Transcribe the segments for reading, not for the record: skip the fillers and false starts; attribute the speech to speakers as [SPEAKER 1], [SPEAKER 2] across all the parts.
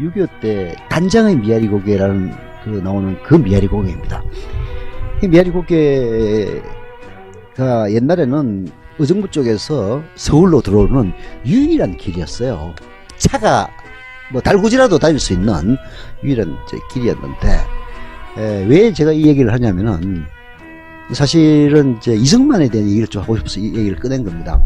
[SPEAKER 1] 6.25 때 단장의 미아리 고개라는 그 나오는 그 미아리 고개입니다. 이 미아리 고개가 옛날에는 의정부 쪽에서 서울로 들어오는 유일한 길이었어요. 차가 뭐 달구지라도 다닐 수 있는 유일한 길이었는데, 왜 제가 이 얘기를 하냐면은 사실은 이제 이승만에 대한 얘기를 좀 하고 싶어서 이 얘기를 꺼낸 겁니다.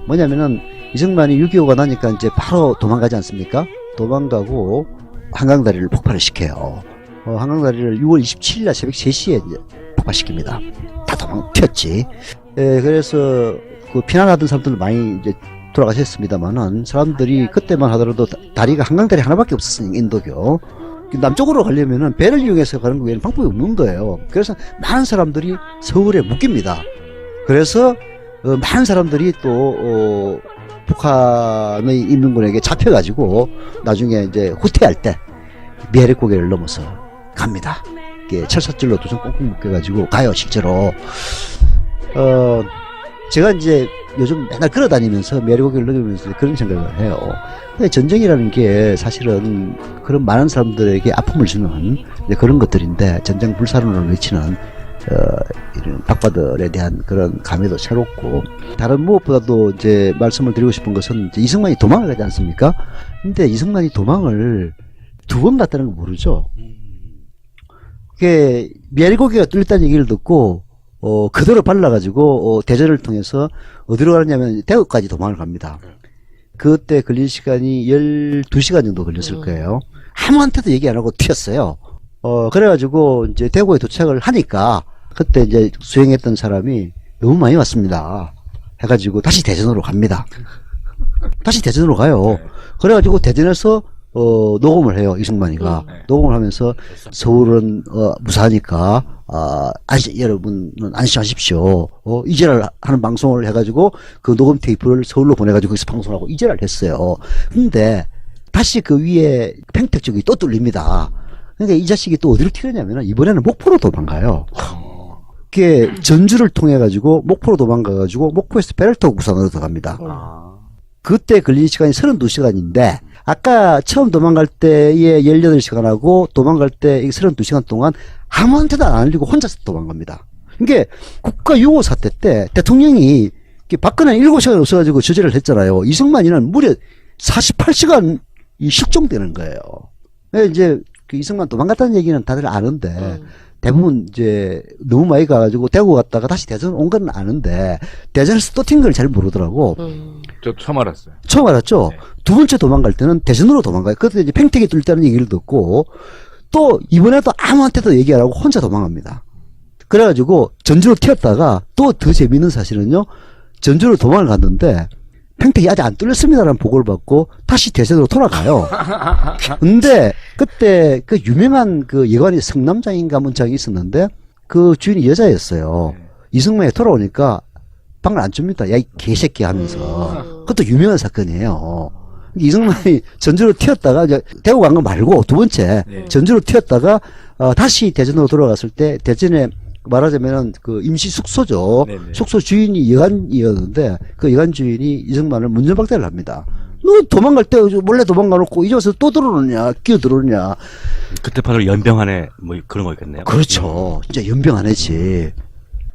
[SPEAKER 1] 뭐냐면은 이승만이 6.25가 나니까 이제 바로 도망가지 않습니까? 도망가고 한강다리를 폭발을 시켜요. 한강다리를 6월 27일 새벽 3시에 이제 폭발시킵니다. 다 도망 튀었지. 그래서 그 피난하던 사람들 많이 이제 돌아가셨습니다만은, 사람들이 그때만 하더라도 다리가 한강다리 하나밖에 없었으니까, 인도교. 남쪽으로 가려면은 배를 이용해서 가는 거 외에는 방법이 없는 거예요. 그래서 많은 사람들이 서울에 묶입니다. 그래서 많은 사람들이 또 북한의 인민군에게 잡혀가지고 나중에 이제 후퇴할 때 미아리 고개를 넘어서 갑니다. 철사줄로 두 손 꽁꽁 묶여가지고 가요, 실제로. 제가 이제 요즘 맨날 걸어다니면서 미아리 고개를 넘으면서 그런 생각을 해요. 근데 전쟁이라는 게 사실은 그런 많은 사람들에게 아픔을 주는 그런 것들인데, 전쟁 불사론을 외치는 이런 박바들에 대한 그런 감회도 새롭고, 다른 무엇보다도 이제 말씀을 드리고 싶은 것은 이제 이승만이 도망을 가지 않습니까? 근데 이승만이 도망을 2번 갔다는 거 모르죠. 그게 미아리 고개가 뚫렸다는 얘기를 듣고 그대로 발라가지고 대전을 통해서 어디로 가느냐면 대구까지 도망을 갑니다. 그때 걸린 시간이 12시간 정도 걸렸을 거예요. 아무한테도 얘기 안 하고 튀었어요. 그래가지고 이제 대구에 도착을 하니까 그때 이제 수행했던 사람이 너무 많이 왔습니다. 해가지고 다시 대전으로 갑니다. 다시 대전으로 가요. 그래가지고 대전에서 녹음을 해요, 이승만이가. 녹음을 하면서 서울은 무사하니까 여러분은 안심하십시오. 이제랄 하는 방송을 해가지고 그 녹음 테이프를 서울로 보내가지고 거기서 방송하고 이제랄 했어요. 근데 다시 그 위에 평택 쪽이 또 뚫립니다. 그러니까 이 자식이 또 어디로 튀었냐면 이번에는 목포로 도망가요. 그게 전주를 통해가지고 목포로 도망가가지고 목포에서 배를 타고 부산으로 들어갑니다. 그때 걸린 시간이 32시간인데 아까 처음 도망갈 때에 18시간하고 도망갈 때 32시간 동안 아무한테도 안 알리고 혼자서 도망갑니다. 이게 국가 6.25 사태 때 대통령이 박근혜는 7시간 없어가지고 저지를 했잖아요. 이승만이는 무려 48시간 실종되는 거예요. 이제 그 이승만 도망갔다는 얘기는 다들 아는데 대부분 이제 너무 많이 가가지고 대구 갔다가 다시 대전 온 건 아는데 대전에서 또 튄 걸 잘 모르더라고.
[SPEAKER 2] 저 처음 알았어요.
[SPEAKER 1] 처음 알았죠? 네. 두 번째 도망갈 때는 대전으로 도망가요. 그때 이제 평택이 뚫렸다는 얘기를 듣고 또 이번에도 아무한테도 얘기 안 하고 혼자 도망갑니다. 그래가지고 전주로 튀었다가 또 더 재미있는 사실은요, 전주로 도망을 갔는데 평택이 아직 안 뚫렸습니다라는 보고를 받고 다시 대전으로 돌아가요. 근데 그때 그 유명한 그 예관이 성남장인가 문장이 있었는데 그 주인이 여자였어요. 이승만이 돌아오니까 방을 안 줍니다. 야, 이 개새끼 하면서. 그것도 유명한 사건이에요. 이승만이 전주로 튀었다가 이제 대구 간 거 말고 두 번째 전주로 튀었다가 다시 대전으로 돌아갔을 때 대전에 말하자면은 그 임시 숙소죠. 숙소 주인이 여관이었는데 그 여관 주인이 이승만을 문전박대를 합니다. 너 도망갈 때 몰래 도망가 놓고 이제 와서 또 들어오느냐, 끼어 들어오느냐.
[SPEAKER 3] 그때 바로 연병안에 뭐 그런 거겠네요.
[SPEAKER 1] 그렇죠. 진짜 연병안에지.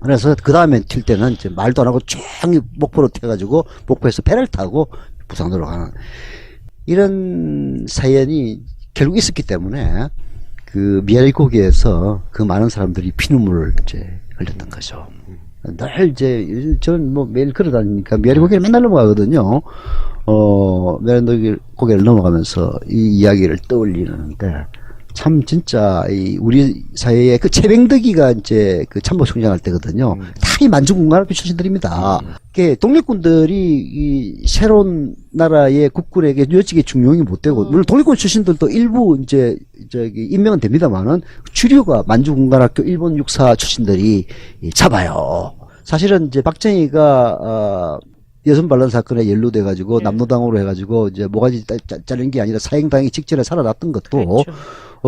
[SPEAKER 1] 그래서 그 다음에 튈 때는 이제 말도 안 하고 쭉 목포로 튀어가지고 목포에서 배를 타고 부산으로 가는 이런 사연이 결국 있었기 때문에 그 미아리 고개에서 그 많은 사람들이 피눈물을 이제 흘렸던 거죠. 늘 이제 저는 뭐 매일 걸어다니니까 미아리 고개를 맨날 넘어가거든요. 미아리 고개를 넘어가면서 이 이야기를 떠올리는데 참 진짜 이 우리 사회의 그 최병덕이가 이제 그 참모총장 할 때거든요. 다 이 만주군관학교 출신들입니다. 독립군들이 이 새로운 나라의 국군에게 여직에 중용이 못 되고, 물론 독립군 출신들도 일부 이제 저기 임명은 됩니다만은 주류가 만주군관학교 일본 육사 출신들이 잡아요. 사실은 이제 박정희가 여성 반란 사건에 연루돼가지고 남노당으로 해가지고 이제 모가지 자른 게 아니라 사형당이 직전에 살아났던 것도 그렇죠.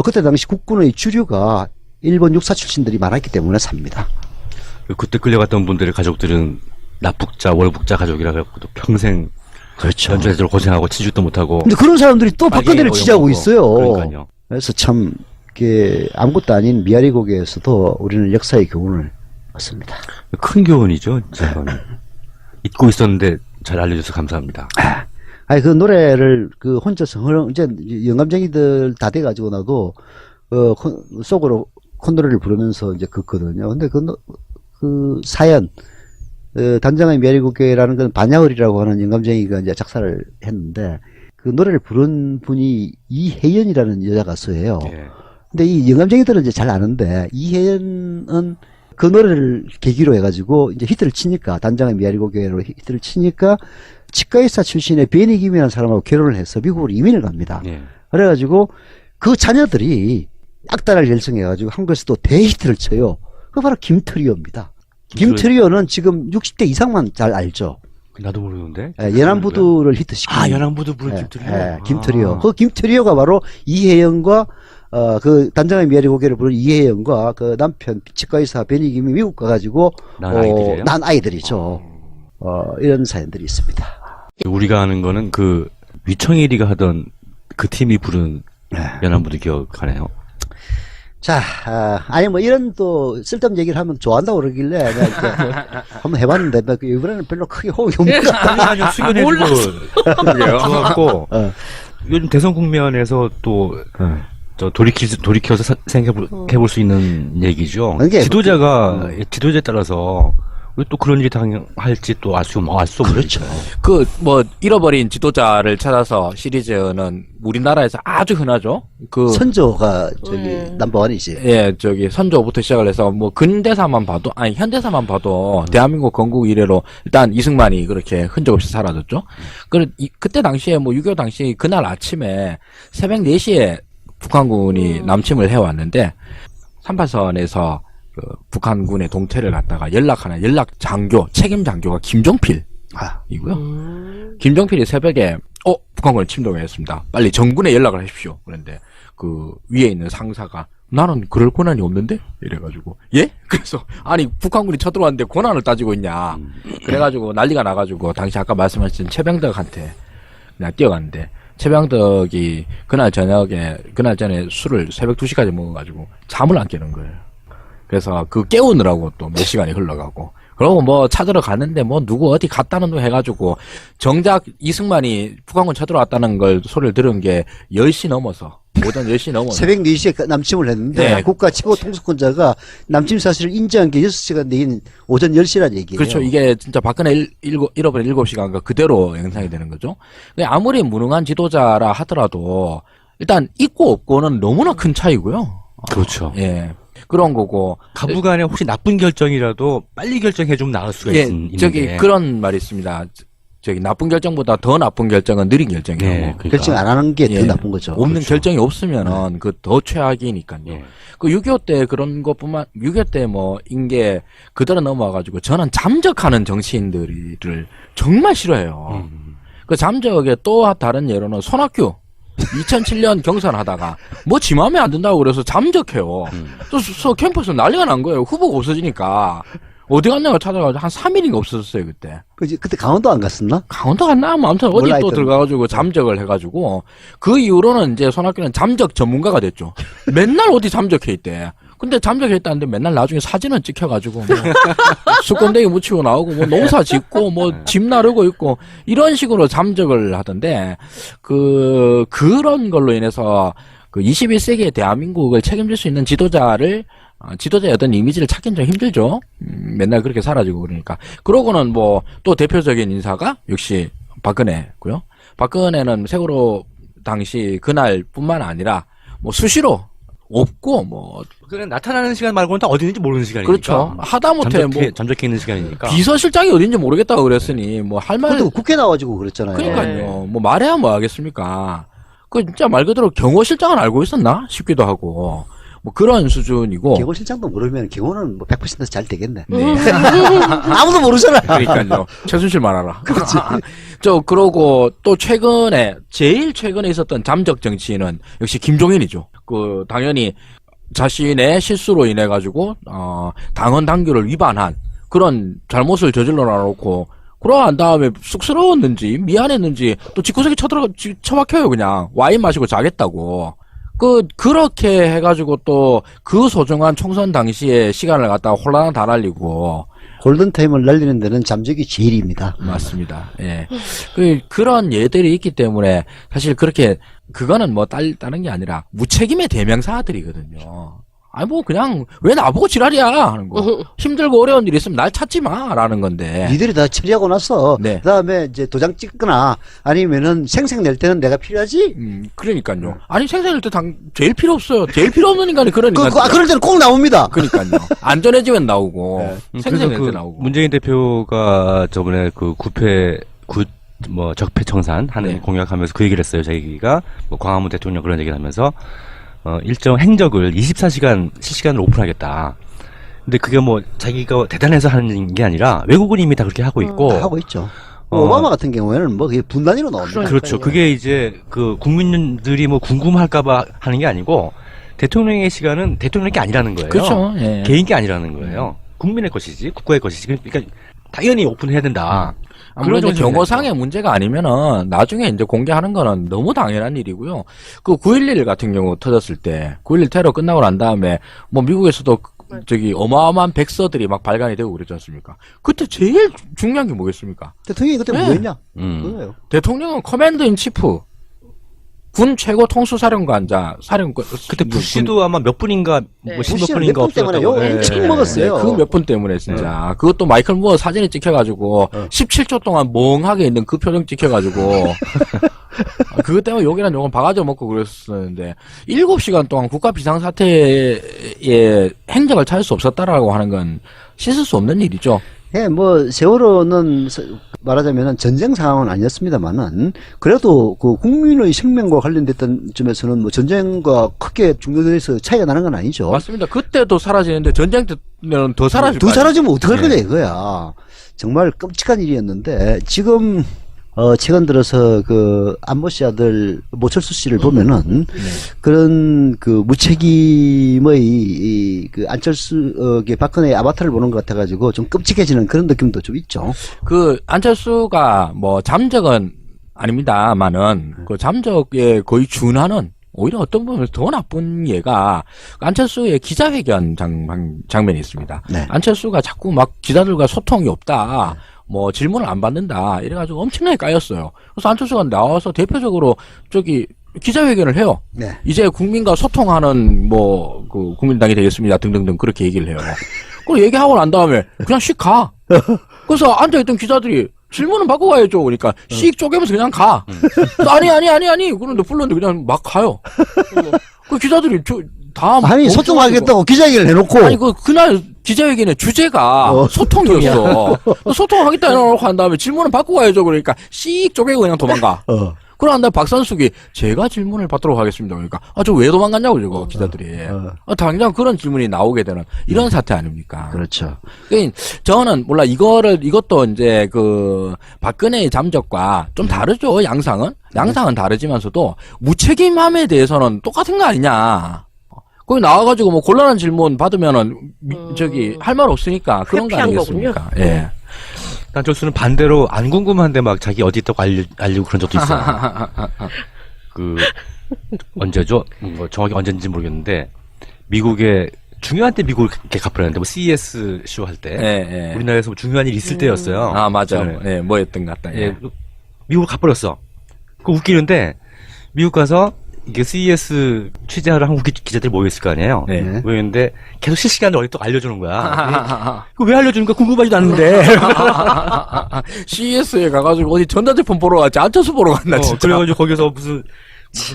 [SPEAKER 1] 그때 당시 국군의 주류가 일본 육사 출신들이 많았기 때문에 삽니다.
[SPEAKER 3] 그때 끌려갔던 분들의 가족들은 납북자, 월북자 가족이라 해갖고 또 평생
[SPEAKER 1] 그렇죠.
[SPEAKER 3] 전체적으로 고생하고 취직도 못하고.
[SPEAKER 1] 근데 그런 사람들이 또 박근혜를
[SPEAKER 3] 빨갱이고
[SPEAKER 1] 지지하고
[SPEAKER 3] 욕먹고.
[SPEAKER 1] 있어요.
[SPEAKER 3] 그러니까요.
[SPEAKER 1] 그래서 참, 이게 아무것도 아닌 미아리 고개에서도 우리는 역사의 교훈을 얻습니다.
[SPEAKER 3] 큰 교훈이죠, 진짜. 그거는. 잊고 있었는데 잘 알려줘서 감사합니다.
[SPEAKER 1] 아니, 그 노래를 그 혼자서, 이제 영감쟁이들 다 돼가지고 나도, 속으로 콧노래를 부르면서 이제 걷거든요. 근데 그 사연, 단장의 미아리고개라는 건 반야월이라고 하는 영감쟁이가 이제 작사를 했는데, 그 노래를 부른 분이 이혜연이라는 여자 가수예요.
[SPEAKER 3] 예.
[SPEAKER 1] 근데 이 영감쟁이들은 이제 잘 아는데, 이혜연은 그 노래를 계기로 해가지고 이제 히트를 치니까, 단장의 미아리고개로 히트를 치니까, 치과의사 출신의 베니 김이라는 사람하고 결혼을 해서 미국으로 이민을 갑니다.
[SPEAKER 3] 예.
[SPEAKER 1] 그래가지고 그 자녀들이 악단을 결성해가지고 한국에서도 대히트를 쳐요. 그 바로 김트리오입니다. 김트리오는 지금 60대 이상만 잘 알죠.
[SPEAKER 3] 나도 모르는데.
[SPEAKER 1] 연안부두를 히트시킨.
[SPEAKER 3] 아, 연안부두 부른 김트리오.
[SPEAKER 1] 김트리오.
[SPEAKER 3] 아.
[SPEAKER 1] 그 김트리오가 바로 이혜영과 그 단장의 미아리고개를 부른 이혜영과 그 남편 치과의사 베니 김이 미국 가가지고
[SPEAKER 3] 난 아이들이에요?
[SPEAKER 1] 난 아이들이죠. 이런 사연들이 있습니다.
[SPEAKER 3] 우리가 아는 거는 그 위청일이가 하던 그 팀이 부른 연안부두 기억하네요.
[SPEAKER 1] 자, 아니, 뭐, 이런 또, 쓸데없는 얘기를 하면 좋아한다고 그러길래, 내가 이제 한번 해봤는데, 이번에는 별로 크게 호응이 없는 것 같다.
[SPEAKER 3] 아니요, 수견해주고 좋았고 요즘 대선 국면에서 또 저 돌이켜서 생각해볼 수 있는 얘기죠.
[SPEAKER 1] 그게
[SPEAKER 3] 지도자에 따라서 왜 또 그런 일이 당할지 또 알 수 없는
[SPEAKER 1] 그렇죠.
[SPEAKER 2] 그 뭐 잃어버린 지도자를 찾아서 시리즈는 우리나라에서 아주 흔하죠. 그
[SPEAKER 1] 선조가 넘버원이지.
[SPEAKER 2] 예, 저기 선조부터 시작을 해서 뭐 근대사만 봐도 아니 현대사만 봐도 대한민국 건국 이래로 일단 이승만이 그렇게 흔적 없이 사라졌죠. 그때 당시에 뭐 6.25 당시 그날 아침에 새벽 4시에 북한군이 남침을 해왔는데 38선에서 그 북한군의 동태를 갖다가 연락하는 연락장교, 책임장교가 김종필이고요. 김종필이 새벽에 북한군을 침공했습니다. 빨리 정군에 연락을 하십시오. 그런데 그 위에 있는 상사가 나는 그럴 권한이 없는데? 이래가지고 예? 그래서 아니 북한군이 쳐들어왔는데 권한을 따지고 있냐. 그래가지고 난리가 나가지고 당시 아까 말씀하신 최병덕한테 그냥 뛰어갔는데 최병덕이 그날 전에 술을 새벽 2시까지 먹어가지고 잠을 안 깨는 거예요. 그래서 그 깨우느라고 또 몇 시간이 흘러가고 그러고 뭐 찾으러 갔는데 뭐 누구 어디 갔다는 둥 해가지고 정작 이승만이 북한군 쳐들어왔다는 걸 소리를 들은 게 10시 넘어서 오전 10시 넘어서
[SPEAKER 1] 새벽 4시에 남침을 했는데
[SPEAKER 2] 네.
[SPEAKER 1] 국가 최고 통수권자가 남침 사실을 인지한 게 6시간 내인 오전 10시란 얘기예요.
[SPEAKER 2] 그렇죠. 이게 진짜 박근혜 잃어버린 7시간과 그대로 영상이 되는 거죠. 근데 아무리 무능한 지도자라 하더라도 일단 있고 없고는 너무나 큰 차이고요.
[SPEAKER 3] 그렇죠.
[SPEAKER 2] 예. 그런 거고.
[SPEAKER 3] 가부간에 혹시 나쁜 결정이라도 빨리 결정해 좀 나을 수가
[SPEAKER 2] 예,
[SPEAKER 3] 있는데.
[SPEAKER 2] 저기 그런 말이 있습니다. 저기 나쁜 결정보다 더 나쁜 결정은 느린 결정이라고.
[SPEAKER 3] 예, 그러니까.
[SPEAKER 1] 결정 안 하는 게 더
[SPEAKER 2] 예.
[SPEAKER 1] 나쁜 거죠.
[SPEAKER 2] 없는
[SPEAKER 1] 그렇죠.
[SPEAKER 2] 결정이 없으면은 그 더 최악이니까요.
[SPEAKER 3] 예.
[SPEAKER 2] 그 6.25 때 그런 것뿐만 6.25 때 뭐 인게 그대로 넘어와가지고 저는 잠적하는 정치인들을 정말 싫어해요. 그 잠적의 또 다른 예로는 손학규 2007년 경선하다가 뭐 지 맘에 안 든다고 그래서 잠적해요. 또 캠퍼스 난리가 난 거예요. 후보가 없어지니까 어디 갔냐고 찾아가지고 한 3일인가 없어졌어요 그때.
[SPEAKER 1] 그때 강원도 안 갔었나?
[SPEAKER 2] 강원도 갔나? 뭐 아무튼 어디
[SPEAKER 1] 몰라
[SPEAKER 2] 또
[SPEAKER 1] 하여튼.
[SPEAKER 2] 들어가가지고 잠적을 해가지고 그 이후로는 이제 손학규는 잠적 전문가가 됐죠. 맨날 어디 잠적해 있대. 근데 잠적해 있다는데 맨날 나중에 사진은 찍혀가지고 뭐 숯건데기 묻히고 나오고 뭐 농사 짓고 뭐 집 나르고 있고 이런 식으로 잠적을 하던데 그런 걸로 인해서 그 21세기의 대한민국을 책임질 수 있는 지도자의 어떤 이미지를 찾기는 좀 힘들죠. 맨날 그렇게 사라지고 그러니까. 그러고는 뭐 또 대표적인 인사가 역시 박근혜고요. 박근혜는 세월호 당시 그날뿐만 아니라 뭐 수시로 없고 뭐
[SPEAKER 3] 그냥 나타나는 시간 말고는 다 어디 있는지 모르는 시간이니까.
[SPEAKER 2] 그렇죠. 하다못해 뭐
[SPEAKER 3] 잠적해 있는 시간이니까.
[SPEAKER 2] 비서실장이 어딘지 모르겠다고 그랬으니 뭐 할 말.
[SPEAKER 1] 그것도 국회 나와가지고 그랬잖아요.
[SPEAKER 2] 그러니까요. 뭐 말해야 뭐 하겠습니까. 그 진짜 말 그대로 경호실장은 알고 있었나 싶기도 하고 뭐 그런 수준이고.
[SPEAKER 1] 경호실장도 모르면 경호는 뭐 100%잘 되겠네.
[SPEAKER 2] 네.
[SPEAKER 1] 아무도 모르잖아.
[SPEAKER 2] 그러니까요. 최순실만 알아. 그렇지. 그러고 또 제일 최근에 있었던 잠적 정치인은 역시 김종인이죠. 당연히 자신의 실수로 인해가지고, 당헌 당규를 위반한 그런 잘못을 저질러 놔놓고 그러고 다음에 쑥스러웠는지 미안했는지 또 집구석에 처박혀요 그냥. 와인 마시고 자겠다고. 그렇게 해가지고 또 그 소중한 총선 당시에 시간을 갖다가 홀라당 다 날리고.
[SPEAKER 1] 골든타임을 날리는 데는 잠적이 제일입니다.
[SPEAKER 2] 맞습니다. 예. 그런 예들이 있기 때문에 사실 그렇게 그거는 뭐 다른 게 아니라 무책임의 대명사들이거든요. 아니 뭐 그냥 왜 나보고 지랄이야 하는 거. 힘들고 어려운 일 있으면 날 찾지 마라는 건데.
[SPEAKER 1] 니들이 다 처리하고 나서
[SPEAKER 2] 네.
[SPEAKER 1] 그다음에 이제 도장 찍거나 아니면은 생색 낼 때는 내가 필요하지?
[SPEAKER 2] 그러니까요. 아니 생산일 때 제일 필요 없어요. 제일 필요 없는 인간이 그런 인간.
[SPEAKER 1] 그럴 때는 꼭 나옵니다.
[SPEAKER 2] 그러니까요. 안전해지면 나오고
[SPEAKER 3] 그래서
[SPEAKER 2] 생산일
[SPEAKER 3] 그
[SPEAKER 2] 때 나오고.
[SPEAKER 3] 문재인 대표가 저번에 그 적폐 청산 하는
[SPEAKER 2] 네.
[SPEAKER 3] 공약하면서 그 얘기를 했어요. 자기가 뭐 광화문 대통령 그런 얘기를 하면서 일정 행적을 24시간 실시간으로 오픈하겠다. 근데 그게 뭐 자기가 대단해서 하는 게 아니라 외국은 이미 다 그렇게 하고 있고
[SPEAKER 1] 다 하고 있죠. 오바마 같은 경우에는 뭐 그게 분단위로 나옵니다.
[SPEAKER 3] 그렇죠. 그게 이제 그 국민들이 뭐 궁금할까봐 하는 게 아니고 대통령의 시간은 대통령의 게 아니라는 거예요.
[SPEAKER 2] 그렇죠. 예.
[SPEAKER 3] 개인 게 아니라는 거예요. 국민의 것이지, 국가의 것이지. 그러니까 당연히 오픈해야 된다.
[SPEAKER 2] 아무래도
[SPEAKER 3] 그런
[SPEAKER 2] 경호상의 문제가 아니면은 나중에 이제 공개하는 거는 너무 당연한 일이고요. 그 9.11 같은 경우 터졌을 때 9.11 테러 끝나고 난 다음에 뭐 미국에서도 저기 어마어마한 백서들이 막 발간이 되고 그랬지 않습니까? 그때 제일 중요한 게 뭐겠습니까?
[SPEAKER 1] 대통령이 그때 뭐 했냐? 그거예요.
[SPEAKER 2] 대통령은 커맨드 인 치프 군 최고 통수사령관자 사령관
[SPEAKER 3] 그때 부시도 아마 몇 분인가 뭐 십몇
[SPEAKER 1] 부시는
[SPEAKER 3] 분인가
[SPEAKER 1] 몇 분 때문에 욕
[SPEAKER 3] 없었다고.
[SPEAKER 1] 엄청 먹었어요.
[SPEAKER 2] 그 몇 분 때문에 진짜 그것도 마이클 무어 사진이 찍혀가지고 17초 동안 멍하게 있는 그 표정 찍혀가지고 그것 때문에 욕이란 욕은 바가지 먹고 그랬었는데 7시간 동안 국가 비상사태의 행적을 찾을 수 없었다라고 하는 건 씻을 수 없는 일이죠.
[SPEAKER 1] 예, 뭐 세월호는 말하자면은 전쟁 상황은 아니었습니다만은 그래도 그 국민의 생명과 관련됐던 점에서는 뭐 전쟁과 크게 중요도에서 차이가 나는 건 아니죠.
[SPEAKER 2] 맞습니다. 그때도 사라지는데 전쟁 때는 더 사라질
[SPEAKER 1] 더
[SPEAKER 2] 거 아니에요?
[SPEAKER 1] 사라지면 어떡할 거냐 이거야. 정말 끔찍한 일이었는데 지금 최근 들어서 그 안모 씨 아들 모철수 씨를 보면은 그런 그 무책임의 그 안철수 박근혜의 아바타를 보는 것 같아가지고 좀 끔찍해지는 그런 느낌도 좀 있죠.
[SPEAKER 2] 그 안철수가 뭐 잠적은 아닙니다만은 그 잠적에 거의 준하는 오히려 어떤 부분에서 더 나쁜 예가 안철수의 기자회견 장면이 있습니다.
[SPEAKER 1] 네.
[SPEAKER 2] 안철수가 자꾸 막 기자들과 소통이 없다. 뭐 질문을 안 받는다. 이래가지고 엄청나게 까였어요. 그래서 안철수가 나와서 대표적으로 저기 기자회견을 해요.
[SPEAKER 1] 네.
[SPEAKER 2] 이제 국민과 소통하는 뭐 그 국민당이 되겠습니다. 등등등 그렇게 얘기를 해요. 그리고 얘기하고 난 다음에 그냥 씩 가. 그래서 앉아있던 기자들이 질문은 받고 가야죠. 그러니까 씩 쪼개면서 그냥 가. 아니. 그런데 불렀는데 그냥 막 가요. 그 기자들이 다
[SPEAKER 1] 아니 소통하겠다고 기자회견을 해놓고
[SPEAKER 2] 아니 그날 기자회견의 주제가 소통이었어. 소통하겠다 해놓고 한 다음에 질문을 받고 가야죠. 그러니까 씩 쪼개고 그냥 도망가. 그러나 날 박선숙이 제가 질문을 받도록 하겠습니다. 그러니까 저 왜 도망갔냐고 저거 기자들이. 당장 그런 질문이 나오게 되는 이런 사태 아닙니까?
[SPEAKER 1] 그렇죠.
[SPEAKER 2] 그러니까 저는 몰라 이것도 이제 그 박근혜의 잠적과 좀 다르죠. 양상은 다르지만서도 무책임함에 대해서는 똑같은 거 아니냐. 거기 나와가지고 뭐 곤란한 질문 받으면은 저기 할 말 없으니까 그런 거 아니겠습니까? 예.
[SPEAKER 3] 안철수는 반대로 안 궁금한데 막 자기 어디 있다고 알리고 그런 적도 있어요. 그 언제죠? 뭐 정확히 언제인지 모르겠는데 미국에 중요한 때 미국을 이렇게 가버렸는데 뭐 CES 쇼 할 때 우리나라에서 뭐 중요한 일 있을 때였어요.
[SPEAKER 2] 아 맞아. 예, 뭐였던 것 같다. 예.
[SPEAKER 3] 미국을 가버렸어. 그 웃기는데 미국 가서 이게 CES 취재하러 한국 기자들이 모여있을 거 아니에요.
[SPEAKER 2] 네.
[SPEAKER 3] 모였는데 계속 실시간으로 어디 또 알려주는 거야. 그거 왜 알려주는 거야? 궁금하지도 않은데.
[SPEAKER 2] CES에 가가지고 어디 전자제품 보러 갔지 안철수 보러 갔나 진짜.
[SPEAKER 3] 그래가지고 거기서 무슨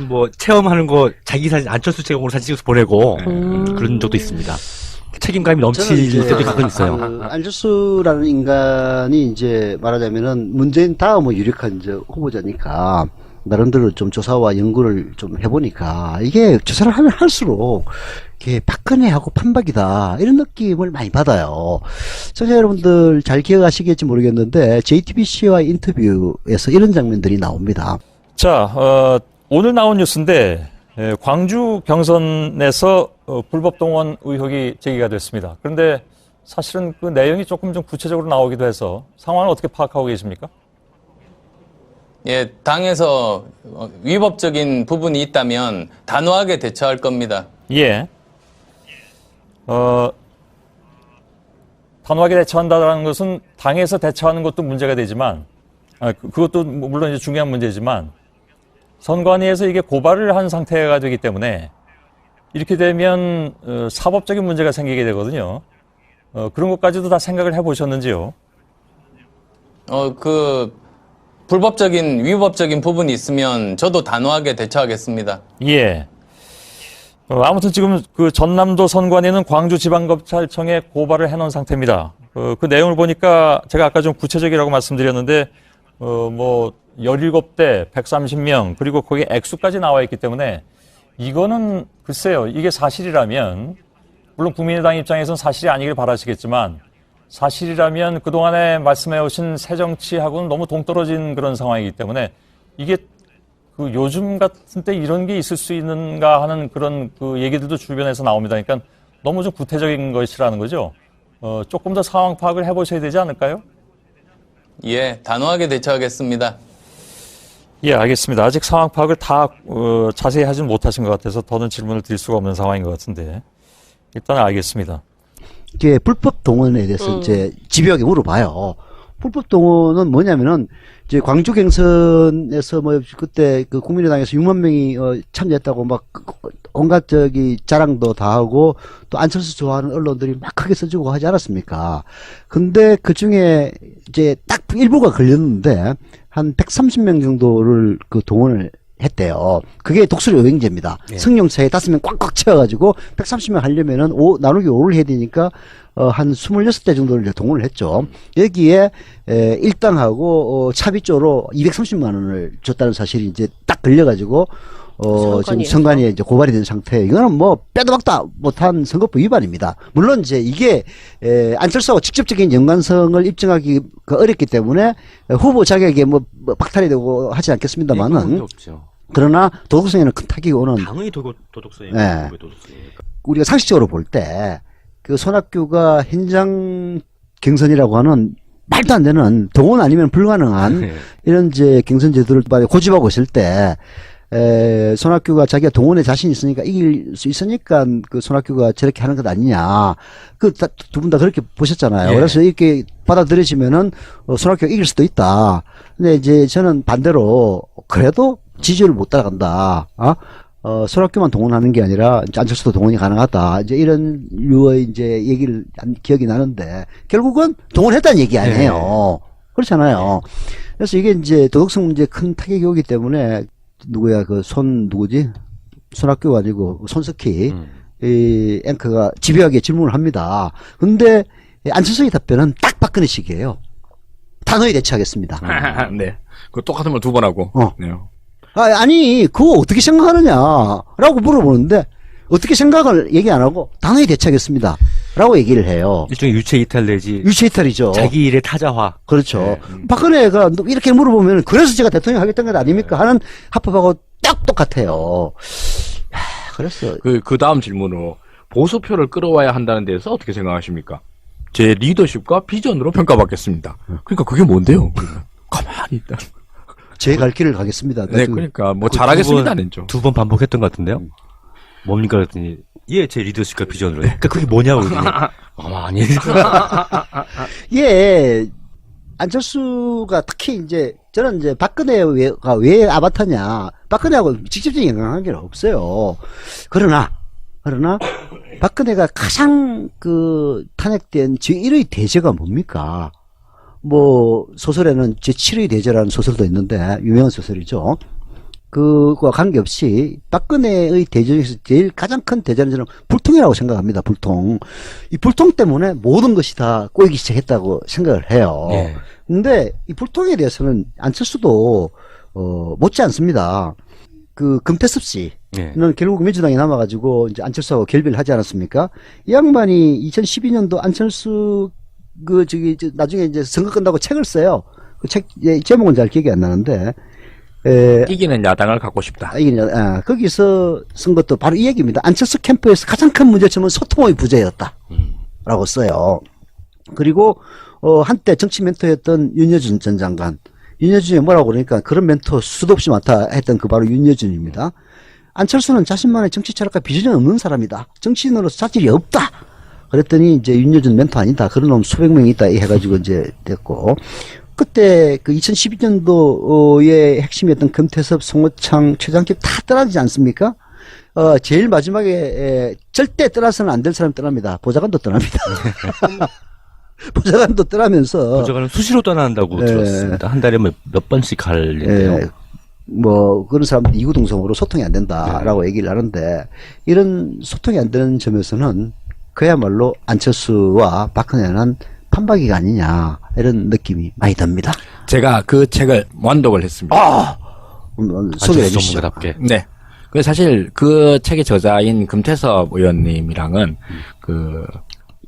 [SPEAKER 3] 뭐 체험하는 거 자기 사진 안철수 체험으로 사진 찍어서 보내고 그런 적도 있습니다. 책임감이 넘칠 때도 가끔 있어요.
[SPEAKER 1] 안철수라는 인간이 이제 말하자면은 문재인 다음의 유력한 이제 후보자니까 나름대로 좀 조사와 연구를 좀 해보니까 이게 조사를 하면 할수록 이게 박근혜하고 판박이다 이런 느낌을 많이 받아요. 청취자 여러분들 잘 기억하시겠지 모르겠는데 JTBC와 인터뷰에서 이런 장면들이 나옵니다.
[SPEAKER 4] 자, 오늘 나온 뉴스인데 광주 경선에서 불법 동원 의혹이 제기가 됐습니다. 그런데 사실은 그 내용이 조금 좀 구체적으로 나오기도 해서 상황을 어떻게 파악하고 계십니까?
[SPEAKER 5] 예, 당에서 위법적인 부분이 있다면 단호하게 대처할 겁니다.
[SPEAKER 4] 예. 단호하게 대처한다는 것은 당에서 대처하는 것도 문제가 되지만, 그것도 물론 이제 중요한 문제지만, 선관위에서 이게 고발을 한 상태가 되기 때문에, 이렇게 되면, 사법적인 문제가 생기게 되거든요. 그런 것까지도 다 생각을 해보셨는지요?
[SPEAKER 5] 불법적인, 위법적인 부분이 있으면 저도 단호하게 대처하겠습니다.
[SPEAKER 4] 예. 아무튼 지금 그 전남도 선관위는 광주지방검찰청에 고발을 해놓은 상태입니다. 그 내용을 보니까 제가 아까 좀 구체적이라고 말씀드렸는데, 17대, 130명, 그리고 거기에 액수까지 나와 있기 때문에 이거는 글쎄요, 이게 사실이라면, 물론 국민의당 입장에서는 사실이 아니길 바라시겠지만, 사실이라면 그동안에 말씀해오신 새정치하고는 너무 동떨어진 그런 상황이기 때문에 이게 그 요즘 같은 때 이런 게 있을 수 있는가 하는 그런 그 얘기들도 주변에서 나옵니다. 그러니까 너무 좀 구태적인 것이라는 거죠. 조금 더 상황 파악을 해보셔야 되지 않을까요?
[SPEAKER 5] 예, 단호하게 대처하겠습니다.
[SPEAKER 4] 예, 알겠습니다. 아직 상황 파악을 다 자세히 하지는 못하신 것 같아서 더는 질문을 드릴 수가 없는 상황인 것 같은데 일단 알겠습니다.
[SPEAKER 1] 이게 불법 동원에 대해서 이제 집요하게 물어봐요. 불법 동원은 뭐냐면은 이제 광주 경선에서 뭐 그때 그 국민의당에서 6만 명이 참여했다고 막 온갖 자랑도 다 하고 또 안철수 좋아하는 언론들이 막 크게 써주고 하지 않았습니까? 근데 그 중에 이제 딱 일부가 걸렸는데 한 130명 정도를 그 동원을 했대요. 그게 독수리 여행제입니다.
[SPEAKER 3] 예.
[SPEAKER 1] 승용차에 5명 꽉꽉 채워가지고 130명 하려면은 나누기 5를 해야 되니까 한 26대 정도를 이제 동원을 했죠. 여기에 일당하고 차비조로 230만 원을 줬다는 사실이 이제 딱 걸려가지고 지금 선관위에 이제 고발이 된 상태. 이거는 뭐 빼도 박도 못한 선거법 위반입니다. 물론 이제 이게 안철수하고 직접적인 연관성을 입증하기 어렵기 때문에 후보 자격에 뭐 박탈이 되고 하지 않겠습니다만은. 그러나 도덕성에는 큰 타격이 오는.
[SPEAKER 3] 당연히 도덕성이에요.
[SPEAKER 1] 네.
[SPEAKER 3] 도덕성이니까.
[SPEAKER 1] 우리가 상식적으로 볼 때 그 손학규가 현장 경선이라고 하는 말도 안 되는 동원 아니면 불가능한
[SPEAKER 3] 네.
[SPEAKER 1] 이런 이제 경선 제도를 고집하고 있을 때 손학규가 자기가 동원에 자신 있으니까 이길 수 있으니까 그 손학규가 저렇게 하는 것 아니냐. 그 두 분 다 그렇게 보셨잖아요.
[SPEAKER 3] 예.
[SPEAKER 1] 그래서 이렇게 받아들여지면은 손학규가 이길 수도 있다. 근데 이제 저는 반대로 그래도 지지율을 못 따라간다. 손학규만 동원하는 게 아니라 안철수도 동원이 가능하다. 이제 이런 류의 이제 얘기를 기억이 나는데 결국은 동원했다는 얘기 아니에요. 그렇잖아요. 그래서 이게 이제 도덕성 문제에 큰 타격이 오기 때문에 누구야 누구지? 손학규가 아니고 손석희 이 앵커가 집요하게 질문을 합니다. 근데 안철수의 답변은 딱 박근혜식이에요. 단호히 대처하겠습니다.
[SPEAKER 2] 네. 그 똑같은 걸 두 번 하고. 네.
[SPEAKER 1] 아니, 그거 어떻게 생각하느냐라고 물어보는데, 어떻게 생각을 얘기 안 하고, 단호히 대처하겠습니다. 라고 얘기를 해요.
[SPEAKER 3] 일종의 유체 이탈 내지
[SPEAKER 1] 유체이탈이죠.
[SPEAKER 3] 자기 일의 타자화.
[SPEAKER 1] 그렇죠.
[SPEAKER 3] 네.
[SPEAKER 1] 박근혜가 이렇게 물어보면, 그래서 제가 대통령 하겠다는 것 아닙니까? 하는 합법하고 딱 똑같아요. 그랬어.
[SPEAKER 2] 그 다음 질문으로 보수표를 끌어와야 한다는 데서 어떻게 생각하십니까? 제 리더십과 비전으로 평가받겠습니다. 그러니까 그게 뭔데요? 가만히 있다.
[SPEAKER 1] 제 갈 길을 가겠습니다.
[SPEAKER 2] 네, 그러니까 뭐 잘하겠습니다는 좀.
[SPEAKER 3] 두 번 반복했던 것 같은데요. 뭡니까 그랬더니 제 리더십과 비전으로. 그러니까 그게 뭐냐고. 아니.
[SPEAKER 1] 예, 안철수가 특히 이제 저는 이제 박근혜가 왜 아바타냐, 박근혜하고 직접적인 연관관계는 없어요. 그러나 박근혜가 가장 탄핵된 제1의 대제가 뭡니까? 뭐 소설에는 제7의 대제라는 소설도 있는데 유명한 소설이죠. 그거와 관계없이 박근혜의 대제 중에서 제일 가장 큰 대제는 저는 불통이라고 생각합니다. 불통. 이 불통 때문에 모든 것이 다 꼬이기 시작했다고 생각을 해요.
[SPEAKER 3] 예.
[SPEAKER 1] 근데 이 불통에 대해서는 안철수도 못지 않습니다. 금태섭 씨는 결국 민주당에 남아가지고 이제 안철수하고 결별을 하지 않았습니까? 이 양반이 2012년도 안철수 나중에 이제 선거 끝나고 책을 써요. 그 책 제목은 잘 기억이 안 나는데.
[SPEAKER 2] 이기는 야당을 갖고 싶다.
[SPEAKER 1] 거기서 쓴 것도 바로 이 얘기입니다. 안철수 캠프에서 가장 큰 문제점은 소통의 부재였다. 라고 써요. 그리고 한때 정치 멘토였던 윤여준 전 장관. 윤여준이 뭐라고 그러니까 그런 멘토 수도 없이 많다 했던 그 바로 윤여준입니다. 안철수는 자신만의 정치 철학과 비전이 없는 사람이다. 정치인으로서 자질이 없다. 그랬더니 이제 윤여준 멘토 아니다. 그런 놈 수백 명이 있다 해가지고 이제 됐고. 그때 그 2012년도의 핵심이었던 금태섭, 송호창, 최장집 다 떠나지 않습니까? 제일 마지막에 절대 떠나서는 안 될 사람이 떠납니다. 보좌관도 떠납니다. 보좌관도 떠나면서
[SPEAKER 3] 보좌관은 수시로 떠난다고
[SPEAKER 1] 예.
[SPEAKER 3] 들었습니다. 한 달에 몇 번씩 갈는데요.
[SPEAKER 1] 예, 뭐 그런 사람들 이구동성으로 소통이 안 된다라고 얘기를 하는데 이런 소통이 안 되는 점에서는 그야말로 안철수와 박근혜는 판박이가 아니냐 이런 느낌이 많이 듭니다.
[SPEAKER 2] 제가 그 책을 완독을 했습니다.
[SPEAKER 1] 소개해
[SPEAKER 3] 안철수
[SPEAKER 1] 주시죠.
[SPEAKER 3] 전문가답게.
[SPEAKER 2] 네. 그 사실 그 책의 저자인 금태섭 의원님이랑은 그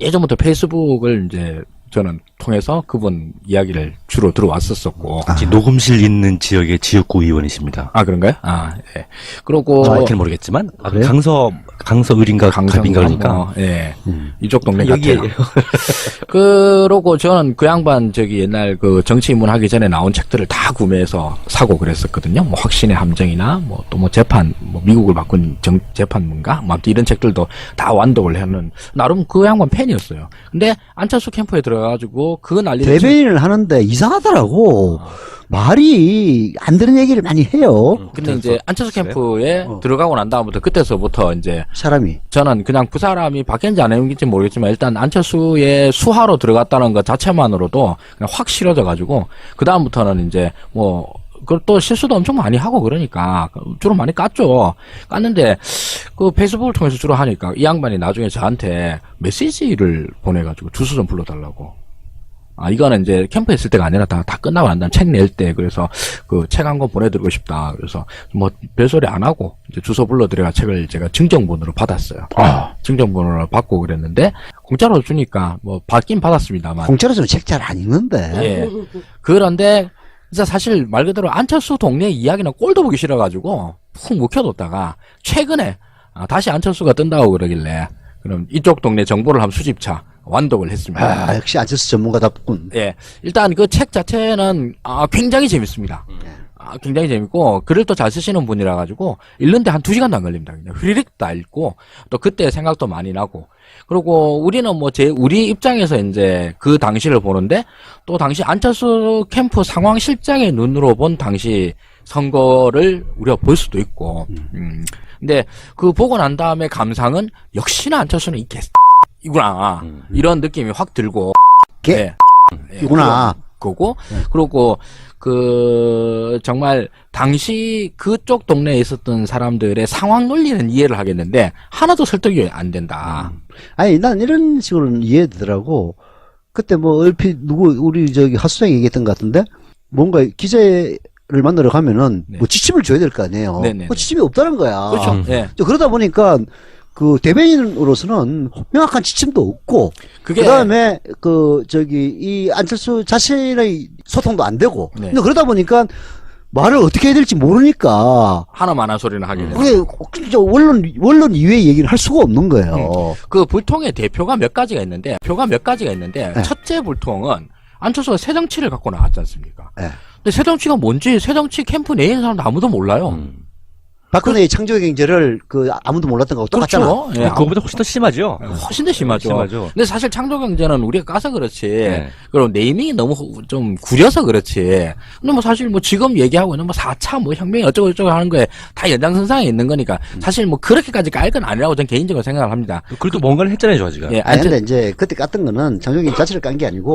[SPEAKER 2] 예전부터 페이스북을 이제 저는 통해서 그분 이야기를 주로 들어왔었었고.
[SPEAKER 3] 녹음실 있는 지역의 지역구 의원이십니다.
[SPEAKER 2] 아, 그런가요? 아, 예. 그러고.
[SPEAKER 3] 정확히는 모르겠지만,
[SPEAKER 1] 그래요?
[SPEAKER 3] 강서을인가 갑인가 그러니까.
[SPEAKER 2] 예. 이쪽 동네
[SPEAKER 3] 여기에.
[SPEAKER 2] 같아요. 그러고 저는 그 양반 옛날 그 정치 입문하기 전에 나온 책들을 다 구매해서 사고 그랬었거든요. 뭐 확신의 함정이나 뭐 또 뭐 재판, 뭐 미국을 바꾼 재판문가, 뭐 이런 책들도 다 완독을 하는 나름 그 양반 팬이었어요. 근데 안철수 캠프에 들어가가지고 그 난리를
[SPEAKER 1] 대변인을 하는데 이상하더라고. 말이 안 되는 얘기를 많이 해요.
[SPEAKER 2] 근데 이제 안철수 캠프에 들어가고 난 다음부터 그때서부터 이제
[SPEAKER 1] 사람이.
[SPEAKER 2] 저는 그냥 그 사람이 바뀌었는지 안 바뀌었는지 모르겠지만 일단 안철수의 수하로 들어갔다는 것 자체만으로도 그냥 확 싫어져가지고 그 다음부터는 이제 뭐 그또 실수도 엄청 많이 하고 그러니까 주로 많이 깠죠. 깠는데 그 페이스북을 통해서 주로 하니까 이 양반이 나중에 저한테 메시지를 보내가지고 주소 좀 불러달라고. 아, 이거는 이제 캠프에 있을 때가 아니라 다 끝나고 난 다음 책 낼 때, 그래서 그 책 한 권 보내드리고 싶다. 그래서 뭐 별소리 안 하고 이제 주소 불러드려가 책을 제가 증정본으로 받았어요. 증정본으로 받고 그랬는데, 공짜로 주니까 뭐 받긴 받았습니다만.
[SPEAKER 1] 공짜로 주면 책 잘 안 읽는데.
[SPEAKER 2] 예. 그런데, 진짜 사실 말 그대로 안철수 동네 이야기는 꼴도 보기 싫어가지고 푹 묵혀뒀다가 최근에 다시 안철수가 뜬다고 그러길래 그럼 이쪽 동네 정보를 한번 수집차 완독을 했습니다.
[SPEAKER 1] 아, 역시 안철수 전문가답군.
[SPEAKER 2] 예. 일단 그 책 자체는, 굉장히 재밌습니다. 굉장히 재밌고, 글을 또 잘 쓰시는 분이라 가지고, 읽는데 한 2시간도 안 걸립니다. 그냥 휘리릭 다 읽고, 또 그때 생각도 많이 나고. 그리고 우리는 우리 입장에서 이제 그 당시를 보는데, 또 당시 안철수 캠프 상황 실장의 눈으로 본 당시 선거를 우리가 볼 수도 있고, 근데 그 보고 난 다음에 감상은, 역시나 안철수는 이 이구나. 이런 느낌이 확 들고. 예.
[SPEAKER 1] 이구나.
[SPEAKER 2] 거고. 그리고, 정말, 당시 그쪽 동네에 있었던 사람들의 상황 논리는 이해를 하겠는데, 하나도 설득이 안 된다.
[SPEAKER 1] 아니, 난 이런 식으로는 이해되더라고. 그때 뭐, 얼핏 우리 하수장이 얘기했던 것 같은데, 뭔가 기자를 만나러 가면은,
[SPEAKER 2] 네.
[SPEAKER 1] 뭐 지침을 줘야 될 거 아니에요.
[SPEAKER 2] 네네.
[SPEAKER 1] 그 지침이 없다는 거야.
[SPEAKER 2] 그렇죠. 예.
[SPEAKER 1] 그러다 보니까, 그 대변인으로서는 명확한 지침도 없고,
[SPEAKER 2] 그게.
[SPEAKER 1] 그 다음에 이 안철수 자신의 소통도 안 되고,
[SPEAKER 2] 네.
[SPEAKER 1] 근데 그러다 보니까 말을 어떻게 해야 될지 모르니까,
[SPEAKER 2] 하나만한 소리는 하게 되는.
[SPEAKER 1] 그게 진짜 원론 이외의 얘기를 할 수가 없는 거예요.
[SPEAKER 2] 그 불통의 대표가 몇 가지가 있는데,
[SPEAKER 1] 네.
[SPEAKER 2] 첫째 불통은 안철수가 새정치를 갖고 나왔지 않습니까?
[SPEAKER 1] 네.
[SPEAKER 2] 근데 새정치가 뭔지 새정치 캠프 내에 있는 사람도 아무도 몰라요.
[SPEAKER 1] 박근혜의 창조 경제를 아무도 몰랐던 거하고 똑같잖아.
[SPEAKER 2] 그렇죠. 예,
[SPEAKER 3] 그거보다 훨씬 더 심하죠.
[SPEAKER 2] 훨씬 더 심하죠.
[SPEAKER 3] 심하죠.
[SPEAKER 2] 근데 사실 창조경제는 우리가 까서 그렇지.
[SPEAKER 3] 네.
[SPEAKER 2] 그리고 네이밍이 너무 좀 구려서 그렇지. 근데 뭐 사실 뭐 지금 얘기하고 있는 뭐 4차 뭐 혁명이 어쩌고 하는 거에 다 연장선상에 있는 거니까 사실 뭐 그렇게까지 깔 건 아니라고 저는 개인적으로 생각을 합니다.
[SPEAKER 3] 그래도 뭔가를 했잖아요, 저 아직은.
[SPEAKER 2] 예,
[SPEAKER 1] 아니, 근데 이제 그때 깠던 거는 창조경제 자체를 깐 게 아니고,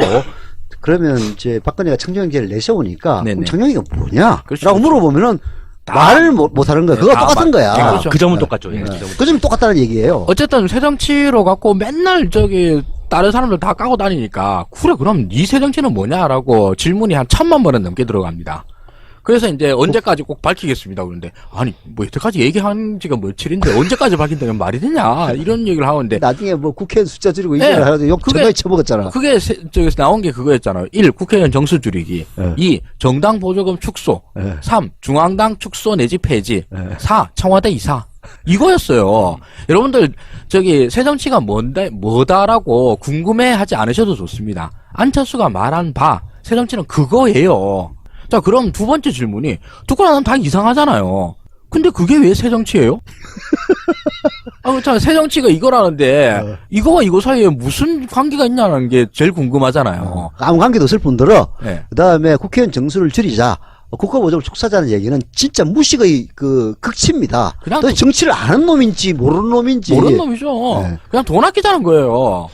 [SPEAKER 1] 그러면 이제 박근혜가 창조경제를 내세우니까,
[SPEAKER 2] 네네.
[SPEAKER 1] 그럼 창조경제가 뭐냐?
[SPEAKER 2] 그렇죠,
[SPEAKER 1] 라고
[SPEAKER 2] 그렇죠.
[SPEAKER 1] 물어보면은,
[SPEAKER 2] 다-
[SPEAKER 1] 말을 못 하는 거야.
[SPEAKER 2] 네,
[SPEAKER 1] 그거
[SPEAKER 2] 다
[SPEAKER 1] 똑같은 거야.
[SPEAKER 2] 그렇죠.
[SPEAKER 3] 그 점은 똑같죠. 예.
[SPEAKER 1] 그 점이 똑같다는 얘기예요.
[SPEAKER 2] 어쨌든 새정치로 갖고 맨날 다른 사람들 다 까고 다니니까 그래 그럼 네 새정치는 뭐냐라고 질문이 한 1000만 번은 넘게 들어갑니다. 그래서 이제 언제까지 꼭 밝히겠습니다. 그런데 아니 뭐 여태까지 얘기한 지가 며칠인데 언제까지 밝힌다면 말이 되냐 이런 얘기를 하는데
[SPEAKER 1] 나중에 뭐 국회의원 숫자 줄이고
[SPEAKER 2] 네.
[SPEAKER 1] 이걸 하도 욕
[SPEAKER 2] 그게-
[SPEAKER 1] 정말 쳐먹었잖아.
[SPEAKER 2] 그게 저기서 나온 게 그거였잖아요. 1. 국회의원 정수 줄이기.
[SPEAKER 1] 네.
[SPEAKER 2] 2. 정당 보조금 축소.
[SPEAKER 1] 네.
[SPEAKER 2] 3. 중앙당 축소 내지 폐지.
[SPEAKER 1] 네.
[SPEAKER 2] 4. 청와대 이사. 이거였어요. 여러분들 저기 새정치가 뭐다라고 궁금해하지 않으셔도 좋습니다. 안철수가 말한 바 새정치는 그거예요. 자, 그럼 두 번째 질문이 듣고 나면 다 이상하잖아요. 근데 그게 왜 새정치예요? 참 새정치가 이거라는데 이거와 이거 사이에 무슨 관계가 있냐는 게 제일 궁금하잖아요.
[SPEAKER 1] 아무 관계도 없을 뿐더러
[SPEAKER 2] 네.
[SPEAKER 1] 그다음에 국회의원 정수를 줄이자. 국가보조를 축소하자는 얘기는 진짜 무식의 그 극치입니다.
[SPEAKER 2] 그냥
[SPEAKER 1] 또 정치를 아는 놈인지 모르는 놈인지
[SPEAKER 2] 모르는 놈이죠.
[SPEAKER 1] 네.
[SPEAKER 2] 그냥 돈 아끼자는 거예요.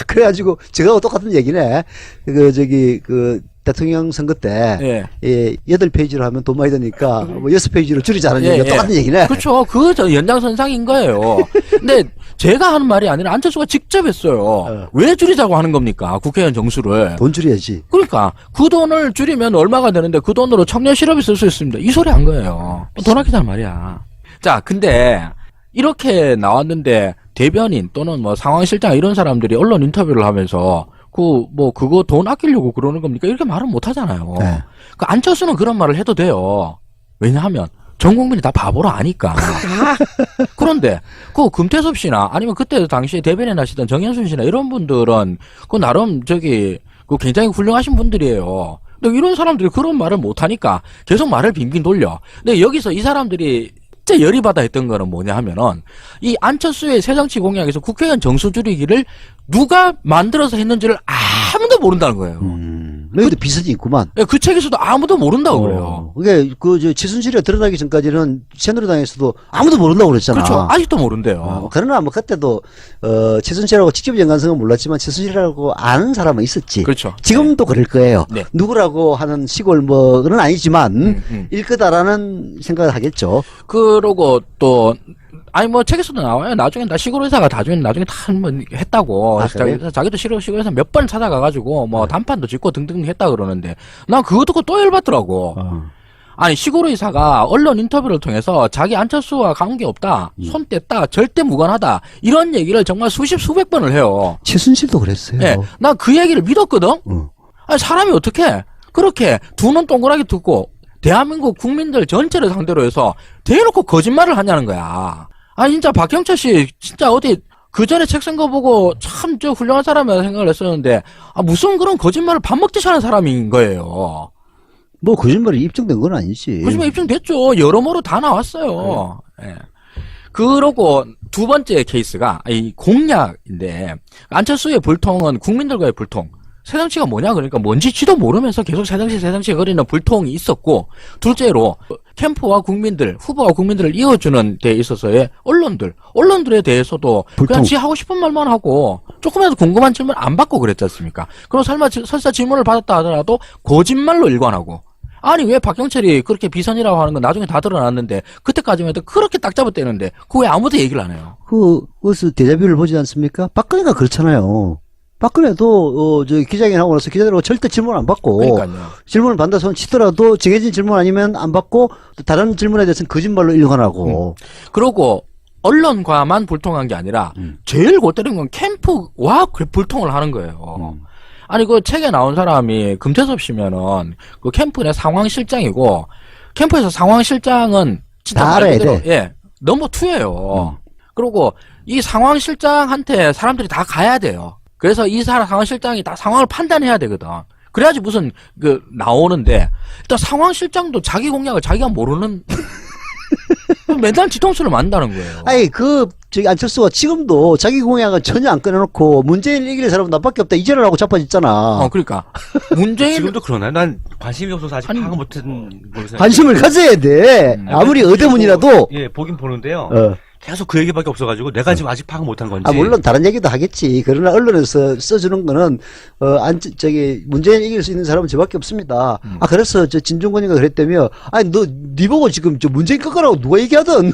[SPEAKER 1] 그래가지고 제가 똑같은 얘기네. 그 대통령 선거 때
[SPEAKER 2] 예.
[SPEAKER 1] 8페이지로 하면 돈 많이 드니까 뭐 6페이지로 줄이자는
[SPEAKER 2] 예,
[SPEAKER 1] 얘기가
[SPEAKER 2] 예.
[SPEAKER 1] 똑같은 얘기네.
[SPEAKER 2] 그렇죠. 저 연장선상인 거예요. 근데 제가 하는 말이 아니라 안철수가 직접 했어요. 왜 줄이자고 하는 겁니까? 국회의원 정수를.
[SPEAKER 1] 돈 줄여야지.
[SPEAKER 2] 그러니까 그 돈을 줄이면 얼마가 되는데 그 돈으로 청년 실업이 쓸 수 있습니다. 이 소리 한 거예요. 돈 아끼자는 말이야. 자, 근데 이렇게 나왔는데 대변인 또는 뭐 상황실장 이런 사람들이 언론 인터뷰를 하면서 그거 돈 아끼려고 그러는 겁니까? 이렇게 말은 못 하잖아요.
[SPEAKER 1] 네.
[SPEAKER 2] 그 안철수는 그런 말을 해도 돼요. 왜냐하면 전 국민이 다 바보로 아니까. 그런데 그 금태섭 씨나 아니면 그때 당시에 대변인 하시던 정현순 씨나 이런 분들은 그 나름 그 굉장히 훌륭하신 분들이에요. 근데 이런 사람들이 그런 말을 못 하니까 계속 말을 빙빙 돌려. 근데 여기서 이 사람들이 진짜 열이 받아 했던 거는 뭐냐 하면은 이 안철수의 새정치 공약에서 국회의원 정수 줄이기를 누가 만들어서 했는지를 아무도 모른다는 거예요.
[SPEAKER 1] 여기도 비선이 있구만.
[SPEAKER 2] 그 책에서도 아무도 모른다고 그래요.
[SPEAKER 1] 그게 최순실이 드러나기 전까지는 새누리당에서도 아무도 모른다고 그랬잖아.
[SPEAKER 2] 그렇죠. 아직도 모른대요.
[SPEAKER 1] 그러나 뭐 그때도 최순실하고 직접 연관성은 몰랐지만 최순실이라고 아는 사람은 있었지.
[SPEAKER 2] 그렇죠.
[SPEAKER 1] 지금도 그럴 거예요.
[SPEAKER 2] 네.
[SPEAKER 1] 누구라고 하는 시골 뭐는 아니지만 일 거다라는 생각을 하겠죠.
[SPEAKER 2] 그러고 또 뭐 책에서도 나와요. 나중에 시골 의사가 나중에 다 한번 했다고. 자기도 시골 의사 몇 번 찾아가가지고 뭐 단판도 짓고 등등 했다 그러는데 난 그거 듣고 또 열받더라고. 아니 시골 의사가 언론 인터뷰를 통해서 자기 안철수와 관계없다, 손 뗐다, 절대 무관하다 이런 얘기를 정말 수백 번을 해요.
[SPEAKER 1] 최순실도 그랬어요.
[SPEAKER 2] 네, 난 그 얘기를 믿었거든. 아니 사람이 어떻게 그렇게 두 눈 동그랗게 듣고 대한민국 국민들 전체를 상대로 해서 대놓고 거짓말을 하냐는 거야. 아니 진짜 박형철 씨 진짜 어디 그 전에 책 쓴 거 보고 참 훌륭한 사람이라고 생각을 했었는데 무슨 그런 거짓말을 밥 먹듯이 하는 사람인 거예요.
[SPEAKER 1] 뭐 거짓말이 입증된 건 아니지.
[SPEAKER 2] 거짓말 입증됐죠. 여러모로 다 나왔어요. 예. 그러고 두 번째 케이스가 이 공약인데 안철수의 불통은 국민들과의 불통. 새정치가 뭐냐 그러니까 뭔지 지도 모르면서 계속 새정치 거리는 불통이 있었고 둘째로 캠프와 국민들 후보와 국민들을 이어주는 데 있어서의 언론들에 대해서도
[SPEAKER 1] 불통.
[SPEAKER 2] 그냥 지 하고 싶은 말만 하고 조금이라도 궁금한 질문 안 받고 그랬지 않습니까? 그럼 설사 질문을 받았다 하더라도 거짓말로 일관하고 아니 왜 박경철이 그렇게 비선이라고 하는 건 나중에 다 드러났는데 그때까지만 해도 그렇게 딱 잡아떼는데 그거 왜 아무도 얘기를 안 해요?
[SPEAKER 1] 그것을 데자뷰를 보지 않습니까? 박근혜가 그렇잖아요. 박근혜도 기자회견 하고 나서 기자들하고 절대 질문 안 받고
[SPEAKER 2] 그러니까요.
[SPEAKER 1] 질문을 받다 손 치더라도 정해진 질문 아니면 안 받고 또 다른 질문에 대해서는 거짓말로 일관하고
[SPEAKER 2] 그러고 언론과만 불통한 게 아니라 제일 골 때린 건 캠프와 불통을 하는 거예요. 아니 그 책에 나온 사람이 금태섭 씨면은 그 캠프 내 상황실장이고 캠프에서 상황실장은 진짜
[SPEAKER 1] 다
[SPEAKER 2] 말
[SPEAKER 1] 알아야
[SPEAKER 2] 그대로,
[SPEAKER 1] 돼.
[SPEAKER 2] 예, 넘버 2예요. 그리고 이 상황실장한테 사람들이 다 가야 돼요. 그래서 이 상황실장이 다 상황을 판단해야 되거든. 그래야지 무슨 나오는데 일단 상황실장도 자기 공약을 자기가 모르는 맨날 뒤통수를 만다는 거예요.
[SPEAKER 1] 아니 안철수가 지금도 자기 공약은 전혀 안 꺼내놓고 문재인 이길 사람은 나밖에 없다 이제를 하고 자빠졌잖아.
[SPEAKER 2] 그러니까 문재인
[SPEAKER 3] 지금도 그러나요? 난 관심이 없어서 아직 파악 못한 걸로 생각해요.
[SPEAKER 1] 관심을 가져야 돼. 아무리 의대문이라도.
[SPEAKER 3] 예, 보긴 보는데요.
[SPEAKER 1] 어.
[SPEAKER 3] 계속 그 얘기밖에 없어가지고 내가 지금 아직 파악 못한 건지.
[SPEAKER 1] 물론 다른 얘기도 하겠지. 그러나 언론에서 써주는 거는 문재인 이길 수 있는 사람은 저밖에 없습니다. 그래서 진중권이가 그랬다며. 아니 네 보고 지금 문재인 꺾으라고 누가 얘기하든.